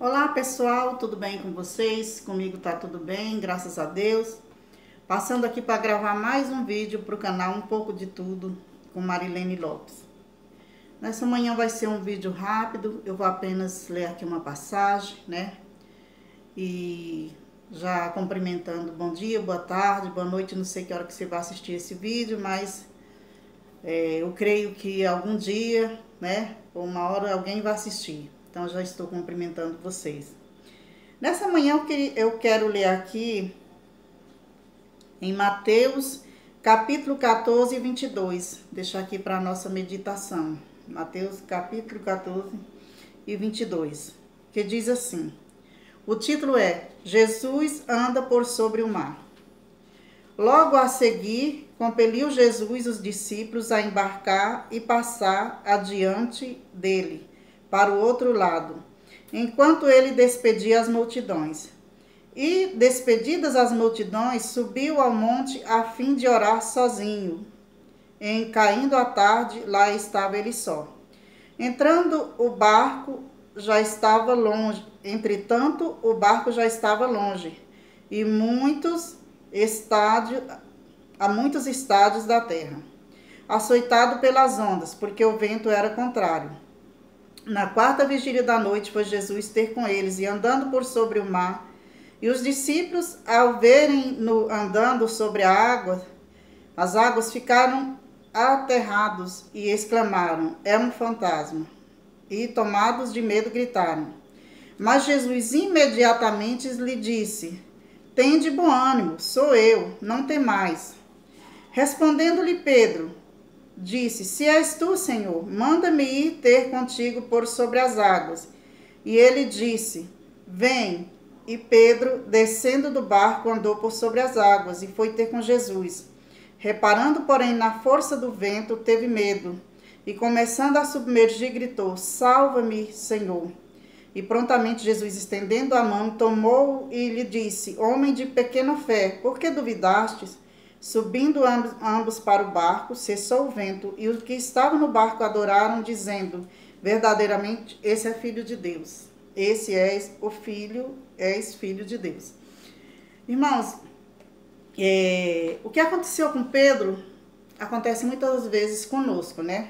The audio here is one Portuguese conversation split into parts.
Olá pessoal, tudo bem com vocês? Comigo tá tudo bem, graças a Deus. Passando aqui para gravar mais um vídeo para o canal Um Pouco de Tudo com Marilene Lopes. Nessa manhã vai ser um vídeo rápido, eu vou apenas ler aqui uma passagem, né? E já cumprimentando, bom dia, boa tarde, boa noite, não sei que hora que você vai assistir esse vídeo, mas eu creio que algum dia, né, ou uma hora alguém vai assistir. Então, já estou cumprimentando vocês. Nessa manhã, eu quero ler aqui em Mateus, capítulo 14 e 22. Deixar aqui para a nossa meditação. Mateus, capítulo 14 e 22. Que diz assim. O título é Jesus anda por sobre o mar. Logo a seguir, compeliu Jesus os discípulos a embarcar e passar adiante dele, para o outro lado, enquanto ele despedia as multidões. E, despedidas as multidões, subiu ao monte a fim de orar sozinho. Caindo a tarde, lá estava ele só. Entrando o barco já estava longe, entretanto o barco já estava longe, e a muitos estádios da terra, açoitado pelas ondas, porque o vento era contrário. Na quarta vigília da noite foi Jesus ter com eles, e andando por sobre o mar. E os discípulos, ao verem-no andando sobre as águas ficaram aterrados e exclamaram, é um fantasma. E tomados de medo gritaram. Mas Jesus imediatamente lhe disse, tende bom ânimo, sou eu, não temais. Respondendo-lhe Pedro, disse, se és tu, Senhor, manda-me ir ter contigo por sobre as águas. E ele disse, vem. E Pedro, descendo do barco, andou por sobre as águas e foi ter com Jesus. Reparando, porém, na força do vento, teve medo. E começando a submergir, gritou, salva-me, Senhor. E prontamente Jesus, estendendo a mão, tomou-o e lhe disse, homem de pequena fé, por que duvidastes? Subindo ambos para o barco, cessou o vento, e os que estavam no barco adoraram, dizendo, verdadeiramente, esse é filho de Deus. Esse és o filho, és filho de Deus. Irmãos, o que aconteceu com Pedro, acontece muitas vezes conosco, né?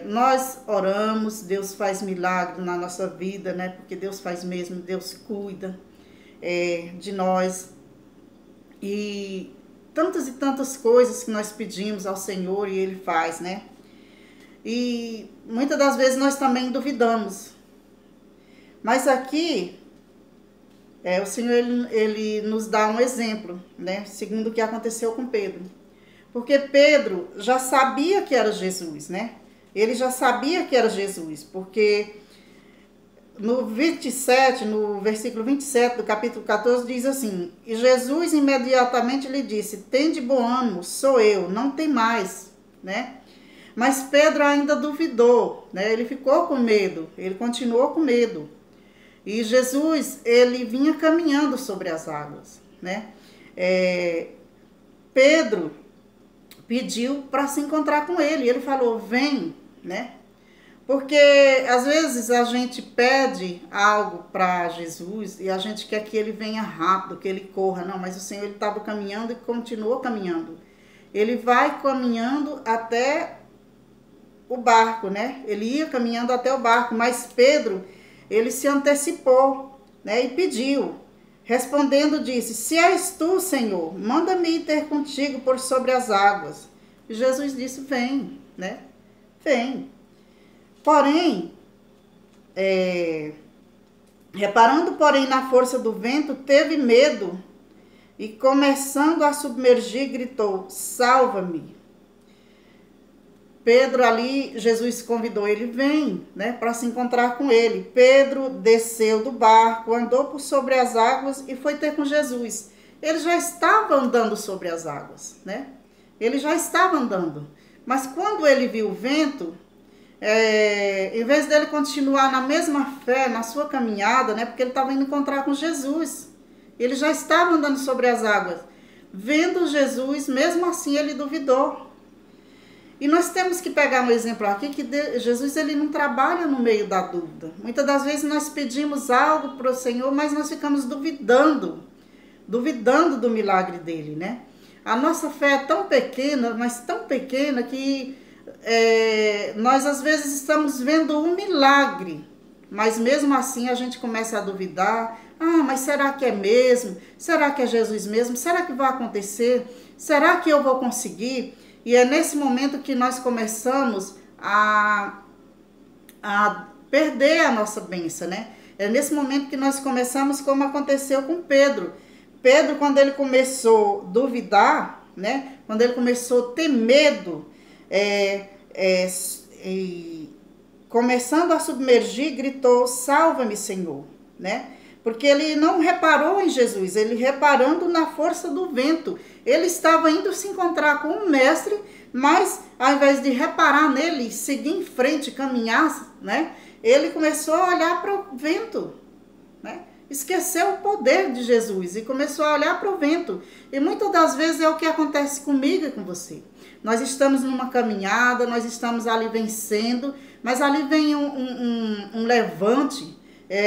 Nós oramos, Deus faz milagre na nossa vida, né? Porque Deus faz mesmo, Deus cuida de nós. E tantas coisas que nós pedimos ao Senhor e Ele faz, né? E muitas das vezes nós também duvidamos. Mas aqui, o Senhor, ele nos dá um exemplo, né? Segundo o que aconteceu com Pedro. Porque Pedro já sabia que era Jesus, né? Ele já sabia que era Jesus, porque no versículo 27 do capítulo 14, diz assim, e Jesus imediatamente lhe disse, tende bom ânimo, sou eu, não tem mais, né? Mas Pedro ainda duvidou, né? Ele ficou com medo, ele continuou com medo. E Jesus, ele vinha caminhando sobre as águas, né? Pedro pediu para se encontrar com ele, e ele falou, vem, né? Porque às vezes a gente pede algo para Jesus e a gente quer que ele venha rápido, que ele corra. Não, mas o Senhor estava caminhando e continuou caminhando. Ele vai caminhando até o barco, né? Ele ia caminhando até o barco, mas Pedro, ele se antecipou, né? E pediu. Respondendo, disse, se és tu, Senhor, manda-me ir ter contigo por sobre as águas. E Jesus disse, vem, né? Vem. Porém, reparando, porém, na força do vento, teve medo e, começando a submergir, gritou, salva-me. Pedro ali, Jesus convidou ele, vem, né, para se encontrar com ele. Pedro desceu do barco, andou por sobre as águas e foi ter com Jesus. Ele já estava andando sobre as águas, né? Ele já estava andando. Mas quando ele viu o vento, em vez dele continuar na mesma fé, na sua caminhada, né? Porque ele estava indo encontrar com Jesus. Ele já estava andando sobre as águas. Vendo Jesus, mesmo assim ele duvidou. E nós temos que pegar um exemplo aqui que Jesus ele não trabalha no meio da dúvida. Muitas das vezes nós pedimos algo para o Senhor, mas nós ficamos duvidando do milagre dele, né? A nossa fé é tão pequena, mas tão pequena que nós às vezes estamos vendo um milagre, mas mesmo assim a gente começa a duvidar. Ah, mas será que é mesmo? Será que é Jesus mesmo? Será que vai acontecer? Será que eu vou conseguir? E é nesse momento que nós começamos a perder a nossa bênção, né? É nesse momento que nós começamos como aconteceu com Pedro. Pedro, quando ele começou a duvidar, né? Quando ele começou a ter medo, começando a submergir, gritou, salva-me, Senhor, né? Porque ele não reparou em Jesus, ele reparando na força do vento. Ele estava indo se encontrar com o mestre, mas ao invés de reparar nele, seguir em frente, caminhar, né? Ele começou a olhar para o vento, né? Esqueceu o poder de Jesus e começou a olhar para o vento. E muitas das vezes é o que acontece comigo e com você. Nós estamos numa caminhada, nós estamos ali vencendo, mas ali vem um levante.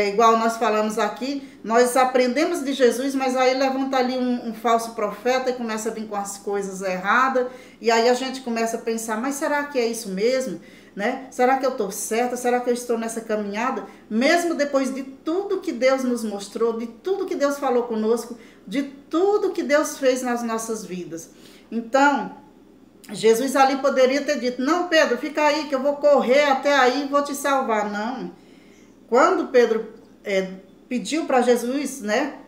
Igual nós falamos aqui, nós aprendemos de Jesus, mas aí levanta ali um falso profeta e começa a vir com as coisas erradas, e aí a gente começa a pensar, mas será que é isso mesmo? Né? Será que eu estou certa? Será que eu estou nessa caminhada? Mesmo depois de tudo que Deus nos mostrou, de tudo que Deus falou conosco, de tudo que Deus fez nas nossas vidas. Então, Jesus ali poderia ter dito, não, Pedro, fica aí que eu vou correr até aí e vou te salvar. Não. Quando Pedro pediu para Jesus, né,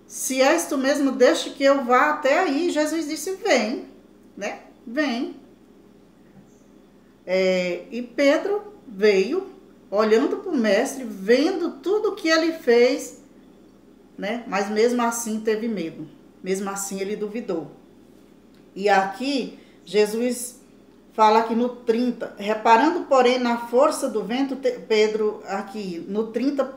se és tu mesmo, deixa que eu vá até aí. Jesus disse, vem, né, vem. E Pedro veio, olhando para o mestre, vendo tudo que ele fez, né, mas mesmo assim teve medo, mesmo assim ele duvidou. E aqui, Jesus fala aqui no 30, reparando, porém, na força do vento, Pedro, aqui no 30,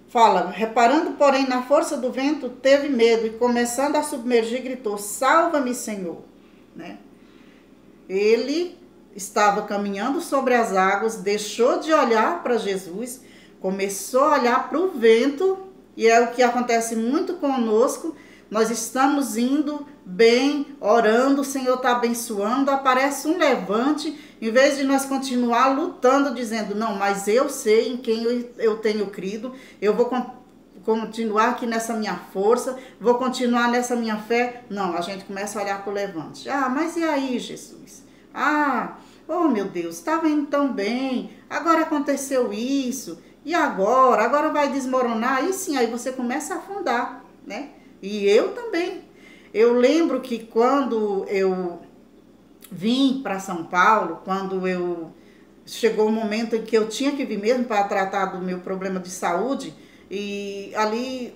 fala, reparando, porém, na força do vento, teve medo e, começando a submergir, gritou, salva-me, Senhor, né? Ele estava caminhando sobre as águas, deixou de olhar para Jesus, começou a olhar para o vento, e é o que acontece muito conosco. Nós estamos indo bem, orando, o Senhor está abençoando, aparece um levante, em vez de nós continuar lutando, dizendo, não, mas eu sei em quem eu tenho crido, eu vou continuar aqui nessa minha força, vou continuar nessa minha fé. Não, a gente começa a olhar para o levante. Ah, mas e aí, Jesus? Ah, oh meu Deus, estava indo tão bem, agora aconteceu isso, e agora? Agora vai desmoronar? E sim, aí você começa a afundar, né? E eu também. Eu lembro que quando eu vim para São Paulo, chegou o momento em que eu tinha que vir mesmo para tratar do meu problema de saúde, e ali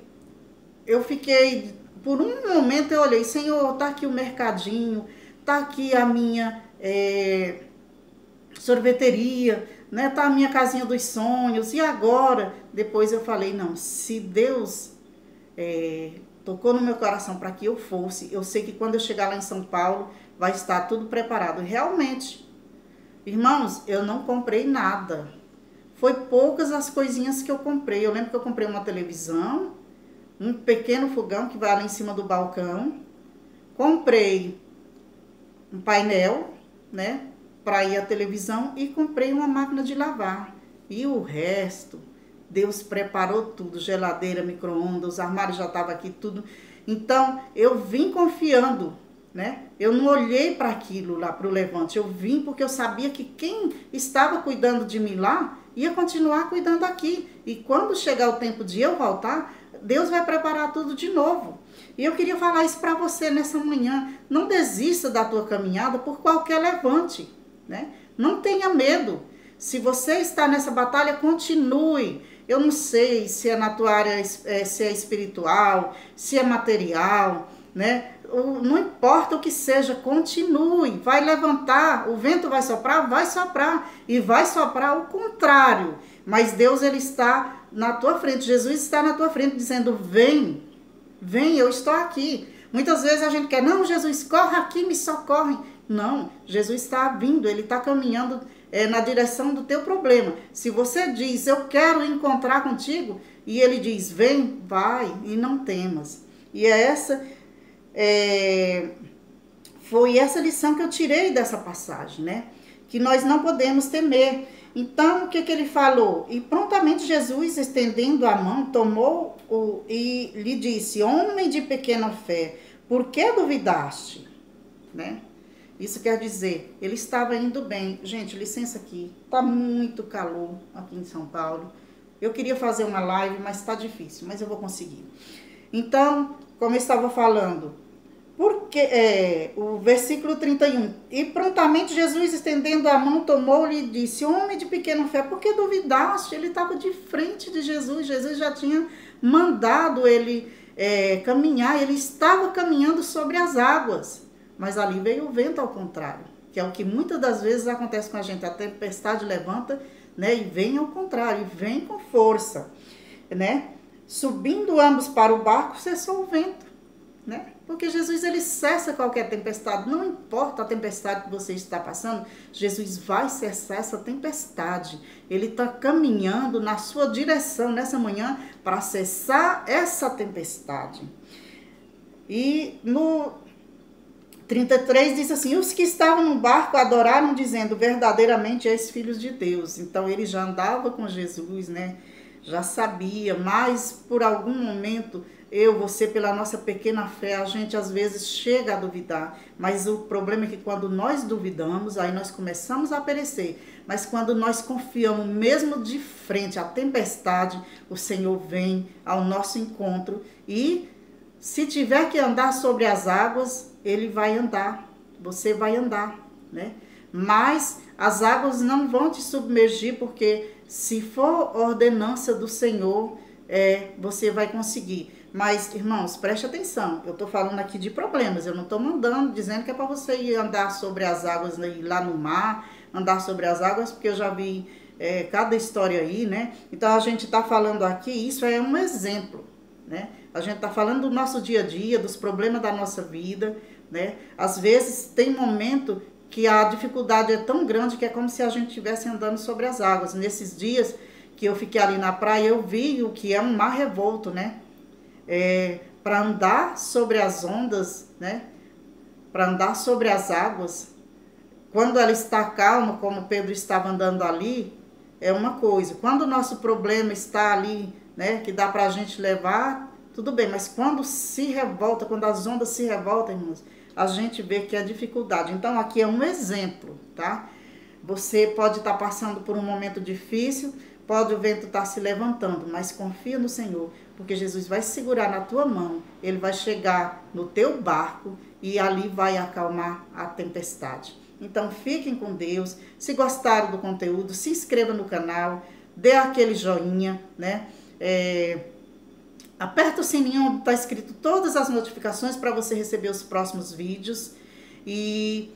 eu fiquei, por um momento eu olhei, Senhor, tá aqui o mercadinho, tá aqui a minha sorveteria, né? Tá a minha casinha dos sonhos, e agora? Depois eu falei, não, se Deus tocou no meu coração para que eu fosse, eu sei que quando eu chegar lá em São Paulo, vai estar tudo preparado. Realmente, irmãos, eu não comprei nada. Foi poucas as coisinhas que eu comprei. Eu lembro que eu comprei uma televisão, um pequeno fogão que vai lá em cima do balcão. Comprei um painel, né, para ir à televisão, e comprei uma máquina de lavar. E o resto, Deus preparou tudo, geladeira, micro-ondas, os armários já estavam aqui, tudo. Então, eu vim confiando, né? Eu não olhei para aquilo lá, para o levante. Eu vim porque eu sabia que quem estava cuidando de mim lá ia continuar cuidando aqui. E quando chegar o tempo de eu voltar, Deus vai preparar tudo de novo. E eu queria falar isso para você nessa manhã. Não desista da tua caminhada por qualquer levante, né? Não tenha medo. Se você está nessa batalha, continue. Eu não sei se é na tua área, se é espiritual, se é material, né? Não importa o que seja, continue. Vai levantar, o vento vai soprar, e vai soprar o contrário. Mas Deus, ele está na tua frente, Jesus está na tua frente dizendo, vem, eu estou aqui. Muitas vezes a gente quer, não, Jesus, corre aqui, me socorre. Não, Jesus está vindo, ele está caminhando na direção do teu problema. Se você diz, eu quero encontrar contigo, e ele diz, vem, vai, e não temas. E foi essa lição que eu tirei dessa passagem, né? Que nós não podemos temer. Então, o que ele falou? E prontamente Jesus, estendendo a mão, tomou e lhe disse, homem de pequena fé, por que duvidaste? Né? Isso quer dizer, ele estava indo bem. Gente, licença aqui, tá muito calor aqui em São Paulo. Eu queria fazer uma live, mas tá difícil, mas eu vou conseguir. Então, como eu estava falando, porque o versículo 31, e prontamente Jesus, estendendo a mão, tomou-lhe e disse, homem de pequena fé, por que duvidaste? Ele estava de frente de Jesus, Jesus já tinha mandado ele caminhar, ele estava caminhando sobre as águas, mas ali veio o vento ao contrário, que é o que muitas das vezes acontece com a gente, a tempestade levanta, né, e vem ao contrário, e vem com força, né? Subindo ambos para o barco, cessou o vento, né? Porque Jesus, ele cessa qualquer tempestade, não importa a tempestade que você está passando, Jesus vai cessar essa tempestade. Ele está caminhando na sua direção nessa manhã para cessar essa tempestade. E no 33 diz assim, os que estavam no barco adoraram dizendo, verdadeiramente és filhos de Deus. Então ele já andava com Jesus, né? Já sabia, mas por algum momento você, pela nossa pequena fé, a gente às vezes chega a duvidar, mas o problema é que quando nós duvidamos, aí nós começamos a perecer, mas quando nós confiamos mesmo de frente à tempestade, o Senhor vem ao nosso encontro e se tiver que andar sobre as águas, ele vai andar, você vai andar, né? Mas as águas não vão te submergir, porque se for ordenança do Senhor, você vai conseguir. Mas, irmãos, preste atenção, eu estou falando aqui de problemas, eu não estou dizendo que é para você ir andar sobre as águas, ir lá no mar, andar sobre as águas, porque eu já vi cada história aí, né? Então, a gente está falando aqui, isso é um exemplo, né? A gente está falando do nosso dia a dia, dos problemas da nossa vida, né? Às vezes, tem momento que a dificuldade é tão grande que é como se a gente estivesse andando sobre as águas. Nesses dias que eu fiquei ali na praia, eu vi o que é um mar revolto, né? Para andar sobre as ondas, né? Para andar sobre as águas, quando ela está calma, como Pedro estava andando ali, é uma coisa. Quando o nosso problema está ali, né? Que dá para a gente levar, tudo bem. Mas quando se revolta, quando as ondas se revoltam, irmãos, a gente vê que é dificuldade. Então, aqui é um exemplo, tá? Você pode estar passando por um momento difícil, pode o vento estar se levantando, mas confia no Senhor, porque Jesus vai segurar na tua mão, ele vai chegar no teu barco e ali vai acalmar a tempestade. Então, fiquem com Deus. Se gostaram do conteúdo, se inscreva no canal, dê aquele joinha, né? Aperta o sininho onde está escrito todas as notificações para você receber os próximos vídeos. E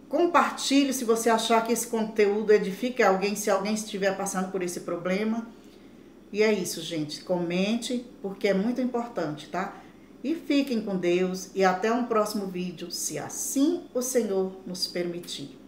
compartilhe se você achar que esse conteúdo edifica alguém, se alguém estiver passando por esse problema. E é isso, gente. Comente, porque é muito importante, tá? E fiquem com Deus e até um próximo vídeo, se assim o Senhor nos permitir.